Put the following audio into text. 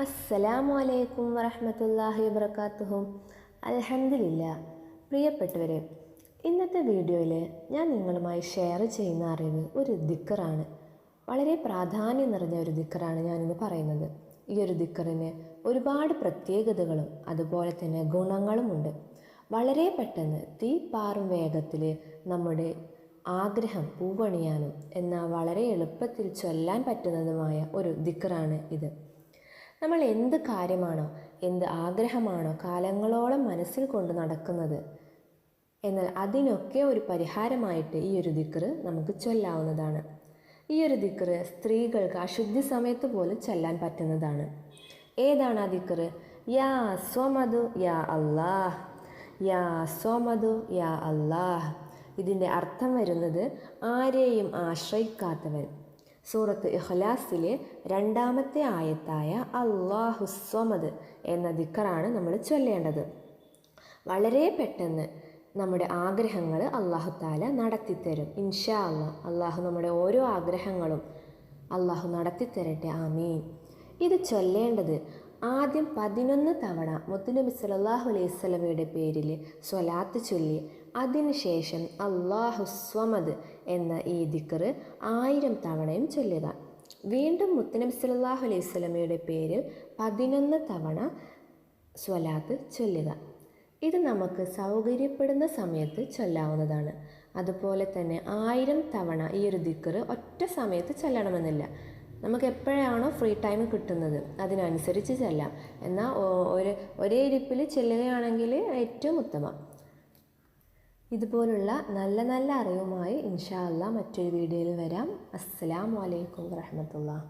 അസ്സലാമു അലൈക്കും വറഹ്മത്തുള്ളാഹി വബറകാതുഹു. അൽഹംദുലില്ലാ. പ്രിയപ്പെട്ടവരെ, ഇന്നത്തെ വീഡിയോയിൽ ഞാൻ നിങ്ങളുമായി ഷെയർ ചെയ്യുന്ന അറിവ് ഒരു ദിക്റാണ്. വളരെ പ്രാധാന്യം നിറഞ്ഞ ഒരു ദിക്റാണ് ഞാനിന്ന് പറയുന്നത്. ഈ ഒരു ദിക്റിന് ഒരുപാട് പ്രത്യേകതകളും അതുപോലെ തന്നെ ഗുണങ്ങളുമുണ്ട്. വളരെ പെട്ടെന്ന് തീ പാറും വേഗത്തിൽ നമ്മുടെ ആഗ്രഹം പൂവണിയാനും എന്നാൽ വളരെ എളുപ്പത്തിൽ ചൊല്ലാൻ പറ്റുന്നതുമായ ഒരു ദിക്റാണ് ഇത്. നമ്മൾ എന്ത് കാര്യമാണോ, എന്ത് ആഗ്രഹമാണോ കാലങ്ങളോളം മനസ്സിൽ കൊണ്ട് നടക്കുന്നത്, എന്നാൽ അതിനൊക്കെ ഒരു പരിഹാരമായിട്ട് ഈ ഒരു ദിക്റ് നമുക്ക് ചൊല്ലാവുന്നതാണ്. ഈ ഒരു ദിക്റ് സ്ത്രീകൾക്ക് അശുദ്ധി സമയത്ത് പോലും ചൊല്ലാൻ പറ്റുന്നതാണ്. ഏതാണ് ആ ദിക്റ്? യാ സ്വമദു യാ അല്ലാഹ്, യാ സ്വമദു യാ അല്ലാഹ്. ഇതിൻ്റെ അർത്ഥം വരുന്നത് ആരെയും ആശ്രയിക്കാത്തവൻ. സൂറത്ത് ഇഖ്ലാസിലെ 2-ാമത്തെ ആയത്തായ അല്ലാഹു സ്വമദ് എന്ന ദിക്റാണ് നമ്മൾ ചൊല്ലേണ്ടത്. വളരെ പെട്ടെന്ന് നമ്മുടെ ആഗ്രഹങ്ങൾ അല്ലാഹു തആല നടത്തിത്തരും. ഇൻഷാ അല്ലാഹ്. അല്ലാഹു നമ്മുടെ ഓരോ ആഗ്രഹങ്ങളും അല്ലാഹു നടത്തിത്തരട്ടെ, ആമീൻ. ഇത് ചൊല്ലേണ്ടത് ആദ്യം 11 തവണ മുത്തുനബി സല്ലല്ലാഹു അലൈഹി വസല്ലമയുടെ പേരിൽ സ്വലാത്ത് ചൊല്ലി അതിനുശേഷം അല്ലാഹു സ്വമദ് എന്ന ഈ ദിക്റ് 1000 തവണയും ചൊല്ലുക. വീണ്ടും മുത്തുനബി സല്ലല്ലാഹു അലൈഹി വസല്ലമയുടെ പേരിൽ 11 തവണ സ്വലാത്ത് ചൊല്ലുക. ഇത് നമുക്ക് സൗകര്യപ്പെടുന്ന സമയത്ത് ചൊല്ലാവുന്നതാണ്. അതുപോലെ തന്നെ 1000 തവണ ഈ ഒരു ദിക്റ് ഒറ്റ സമയത്ത് ചൊല്ലണമെന്നില്ല. നമുക്ക് എപ്പോഴാണോ ഫ്രീ ടൈം കിട്ടുന്നത് അതിനനുസരിച്ച് ചെല്ലാം. എന്നാൽ ഒരേ ഇരിപ്പിൽ ചെല്ലുകയാണെങ്കിൽ ഏറ്റവും ഉത്തമം. ഇതുപോലുള്ള നല്ല നല്ല അറിവുമായി ഇൻഷാ അല്ലാഹ് മറ്റൊരു വീഡിയോയിൽ വരാം. അസ്സലാമു അലൈക്കും വറഹ്മത്തുള്ളാഹി.